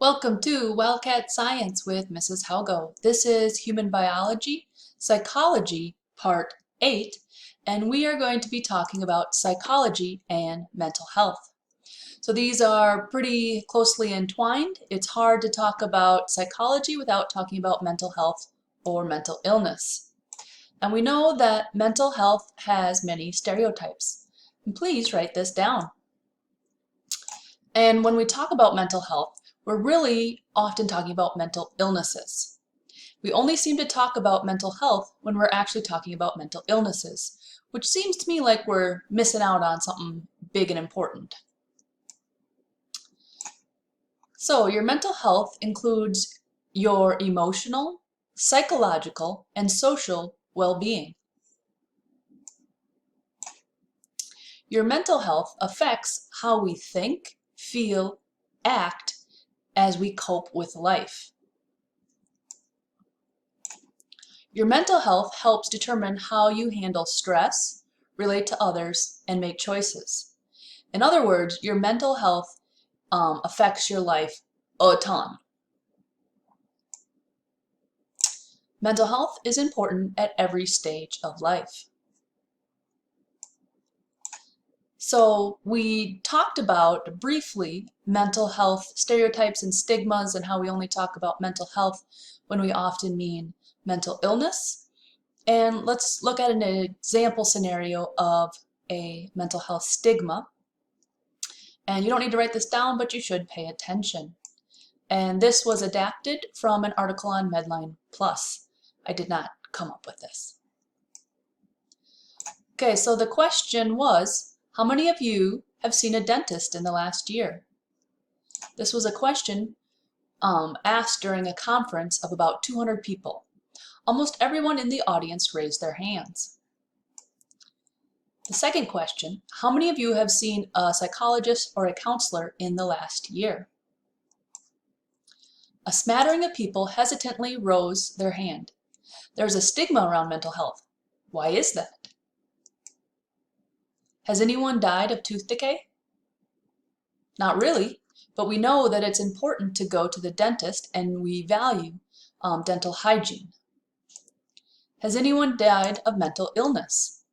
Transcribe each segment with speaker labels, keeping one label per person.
Speaker 1: Welcome to Wildcat Science with Mrs. Helgo. This is Human Biology, Psychology, Part 8, and we are going to be talking about psychology and mental health. So these are pretty closely entwined. It's hard to talk about psychology without talking about mental health or mental illness. And we know that mental health has many stereotypes. And please write this down. And when we talk about mental health, we're really often talking about mental illnesses. We only seem to talk about mental health when we're actually talking about mental illnesses, which seems to me like we're missing out on something big and important. So your mental health includes your emotional, psychological, and social well-being. Your mental health affects how we think, feel, act as we cope with life. Your mental health helps determine how you handle stress, relate to others, and make choices. In other words, your mental health affects your life a ton. Mental health is important at every stage of life. So we talked about briefly mental health stereotypes and stigmas and how we only talk about mental health when we often mean mental illness. And let's look at an example scenario of a mental health stigma. And you don't need to write this down, but you should pay attention. And this was adapted from an article on Medline Plus. I did not come up with this. Okay, so the question was, how many of you have seen a dentist in the last year? This was a question asked during a conference of about 200 people. Almost everyone in the audience raised their hands. The second question, how many of you have seen a psychologist or a counselor in the last year? A smattering of people hesitantly rose their hand. There's a stigma around mental health. Why is that? Has anyone died of tooth decay? Not really, but we know that it's important to go to the dentist and we value dental hygiene. Has anyone died of mental illness?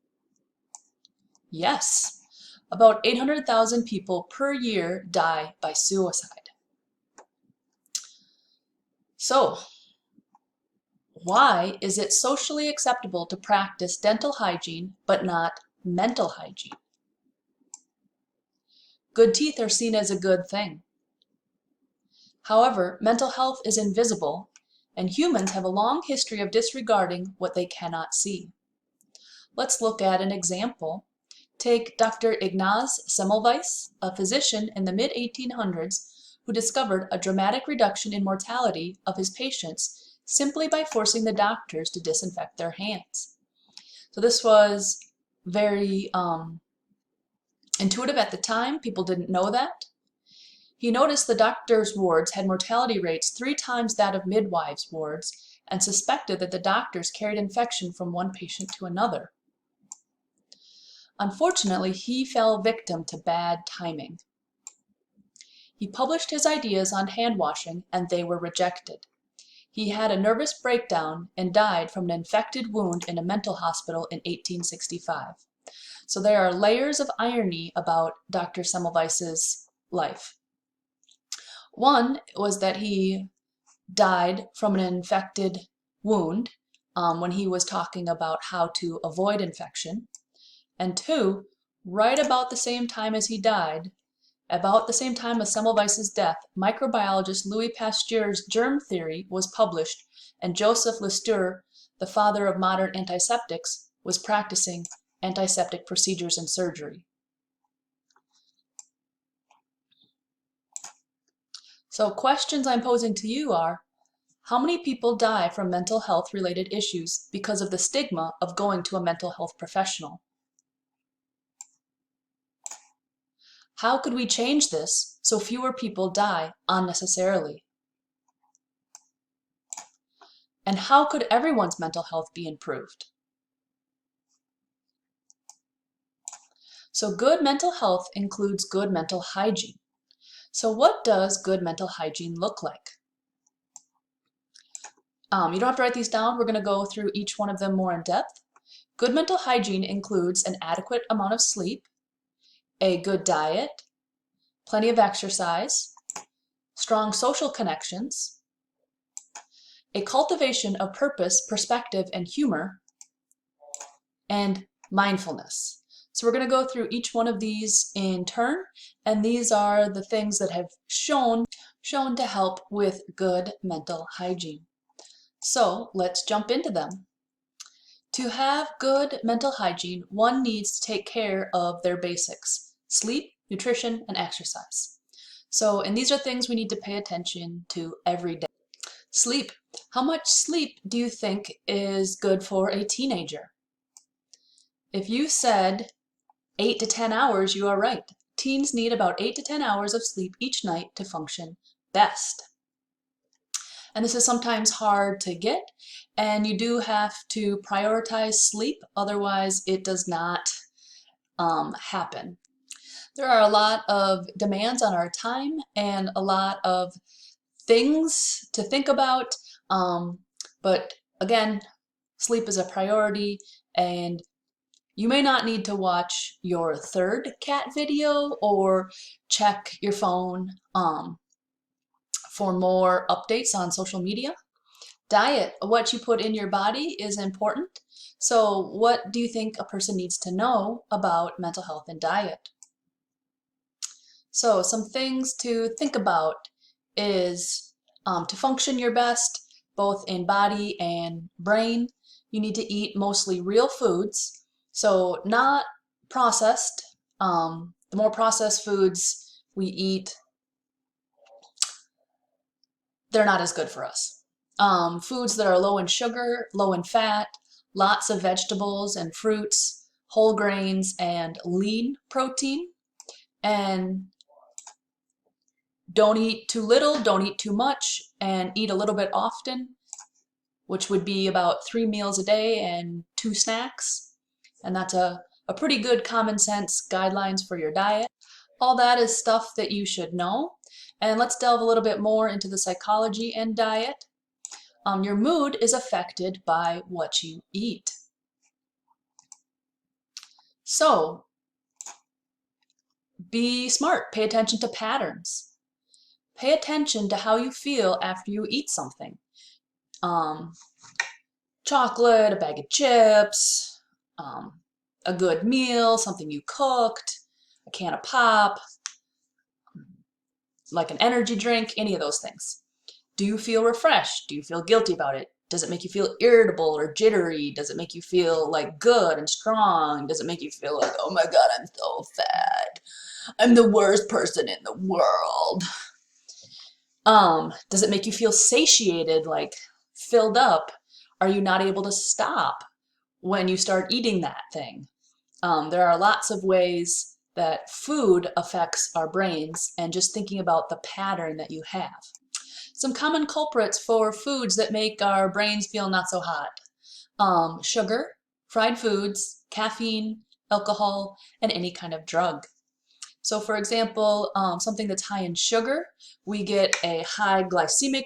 Speaker 1: Yes, about 800,000 people per year die by suicide. So, why is it socially acceptable to practice dental hygiene but not mental hygiene? Good teeth are seen as a good thing. However, mental health is invisible, and humans have a long history of disregarding what they cannot see. Let's look at an example. Take Dr. Ignaz Semmelweis, a physician in the mid-1800s who discovered a dramatic reduction in mortality of his patients simply by forcing the doctors to disinfect their hands. So this was very intuitive at the time. People didn't know that. He noticed the doctors' wards had mortality rates 3 times that of midwives' wards and suspected that the doctors carried infection from one patient to another. Unfortunately, he fell victim to bad timing. He published his ideas on hand washing and they were rejected. He had a nervous breakdown and died from an infected wound in a mental hospital in 1865. So there are layers of irony about Dr. Semmelweis's life. One was that he died from an infected wound when he was talking about how to avoid infection. And 2, right about the same time as he died, about the same time as Semmelweis's death, microbiologist Louis Pasteur's germ theory was published, and Joseph Lister, the father of modern antiseptics, was practicing antiseptic procedures and surgery. So questions I'm posing to you are, how many people die from mental health related issues because of the stigma of going to a mental health professional? How could we change this so fewer people die unnecessarily? And how could everyone's mental health be improved? So good mental health includes good mental hygiene. So what does good mental hygiene look like? You don't have to write these down. We're going to go through each one of them more in depth. Good mental hygiene includes an adequate amount of sleep, a good diet, plenty of exercise, strong social connections, a cultivation of purpose, perspective, and humor, and mindfulness. So we're going to go through each one of these in turn, and these are the things that have shown to help with good mental hygiene. So let's jump into them. To have good mental hygiene, one needs to take care of their basics: sleep, nutrition, and exercise. And these are things we need to pay attention to every day. Sleep. How much sleep do you think is good for a teenager? If you said 8 to 10 hours, you are right. Teens need about 8 to 10 hours of sleep each night to function best. And this is sometimes hard to get, and you do have to prioritize sleep, otherwise it does not happen. There are a lot of demands on our time and a lot of things to think about, but again, sleep is a priority, and you may not need to watch your third cat video or check your phone for more updates on social media. Diet, what you put in your body is important. So what do you think a person needs to know about mental health and diet? So some things to think about is to function your best, both in body and brain, you need to eat mostly real foods. So not processed. The more processed foods we eat, they're not as good for us. Foods that are low in sugar, low in fat, lots of vegetables and fruits, whole grains, and lean protein. And don't eat too little, don't eat too much, and eat a little bit often, which would be about 3 meals a day and 2 snacks. And that's a pretty good common sense guidelines for your diet. All that is stuff that you should know. And let's delve a little bit more into the psychology and diet. Your mood is affected by what you eat. So be smart, pay attention to patterns. Pay attention to how you feel after you eat something. Chocolate, a bag of chips, a good meal, something you cooked, a can of pop, like an energy drink, any of those things. Do you feel refreshed? Do you feel guilty about it? Does it make you feel irritable or jittery? Does it make you feel like good and strong? Does it make you feel like, oh my God, I'm so fat. I'm the worst person in the world. Does it make you feel satiated, like filled up? Are you not able to stop when you start eating that thing? There are lots of ways that food affects our brains, and just thinking about the pattern that you have. Some common culprits for foods that make our brains feel not so hot. Sugar, fried foods, caffeine, alcohol, and any kind of drug. So for example, something that's high in sugar, we get a high glycemic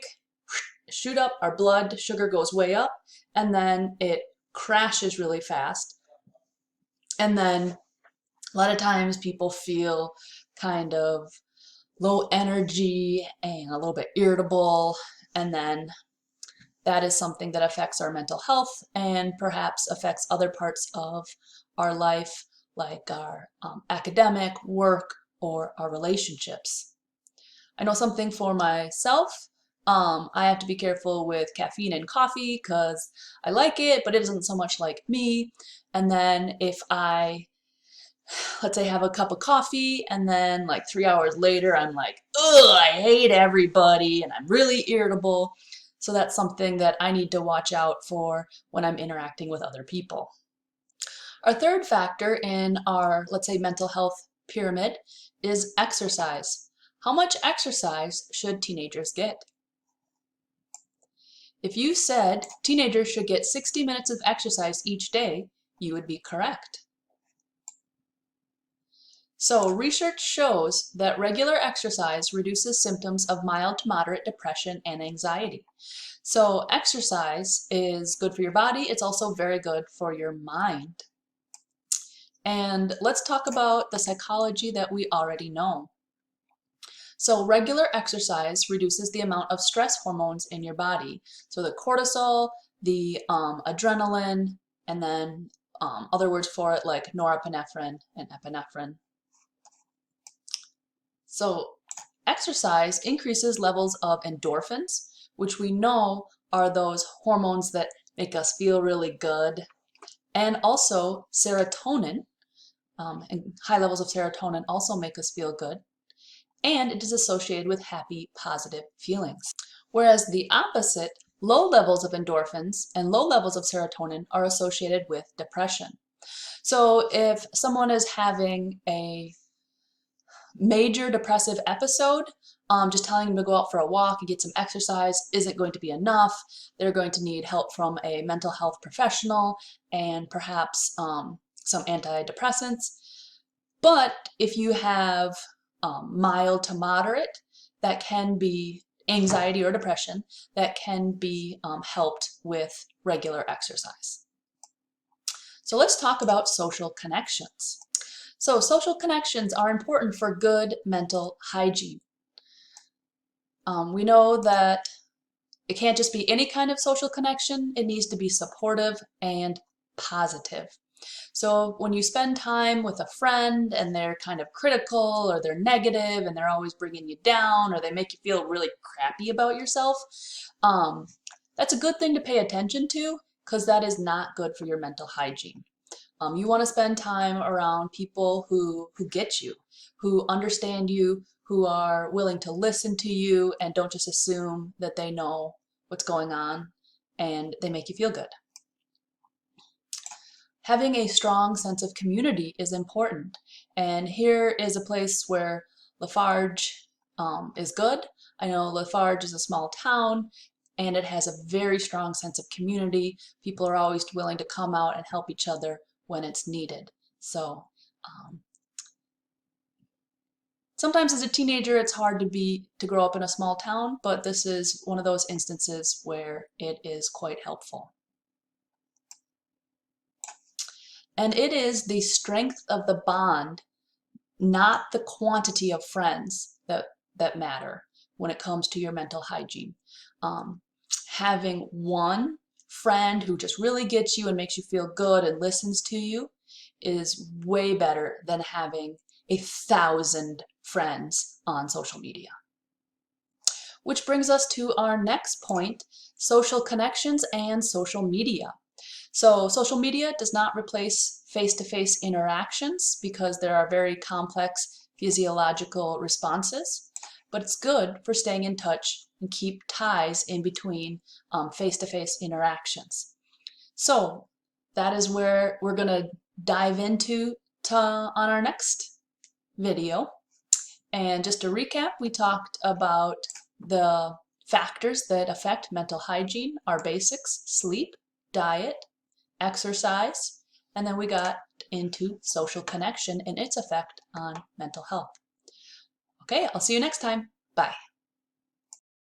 Speaker 1: shoot up, our blood sugar goes way up, and then it crashes really fast. And then a lot of times people feel kind of low energy and a little bit irritable, and then that is something that affects our mental health and perhaps affects other parts of our life, like our academic work or our relationships. I know something for myself. I have to be careful with caffeine and coffee because I like it, but it isn't so much like me. And then if I, let's say, have a cup of coffee and then like 3 hours later, I'm like, ugh, I hate everybody and I'm really irritable. So that's something that I need to watch out for when I'm interacting with other people. Our third factor in our, let's say, mental health pyramid is exercise. How much exercise should teenagers get? If you said teenagers should get 60 minutes of exercise each day, you would be correct. So research shows that regular exercise reduces symptoms of mild to moderate depression and anxiety. So exercise is good for your body. It's also very good for your mind. And let's talk about the psychology that we already know. So regular exercise reduces the amount of stress hormones in your body. So the cortisol, the adrenaline, and then other words for it like norepinephrine and epinephrine. So exercise increases levels of endorphins, which we know are those hormones that make us feel really good, and also serotonin, and high levels of serotonin also make us feel good, and it is associated with happy, positive feelings. Whereas the opposite, low levels of endorphins and low levels of serotonin are associated with depression. So if someone is having a major depressive episode, just telling them to go out for a walk and get some exercise isn't going to be enough. They're going to need help from a mental health professional and perhaps some antidepressants. But if you have mild to moderate, that can be anxiety or depression, that can be helped with regular exercise. So let's talk about social connections. So social connections are important for good mental hygiene. We know that it can't just be any kind of social connection. It needs to be supportive and positive. So when you spend time with a friend and they're kind of critical or they're negative and they're always bringing you down or they make you feel really crappy about yourself, that's a good thing to pay attention to because that is not good for your mental hygiene. You want to spend time around people who get you, who understand you, who are willing to listen to you and don't just assume that they know what's going on and they make you feel good. Having a strong sense of community is important. And here is a place where Lafarge is good. I know Lafarge is a small town and it has a very strong sense of community. People are always willing to come out and help each other when it's needed. So sometimes as a teenager it's hard to grow up in a small town, but this is one of those instances where it is quite helpful. And it is the strength of the bond, not the quantity of friends that matter when it comes to your mental hygiene. Having one friend who just really gets you and makes you feel good and listens to you is way better than having 1,000 friends on social media. Which brings us to our next point, social connections and social media. So social media does not replace face-to-face interactions because there are very complex physiological responses, but it's good for staying in touch and keep ties in between face-to-face interactions. So that is where we're going to dive into on our next video. And just to recap, we talked about the factors that affect mental hygiene, our basics: sleep, diet, exercise, and then we got into social connection and its effect on mental health. Okay, I'll see you next time. Bye.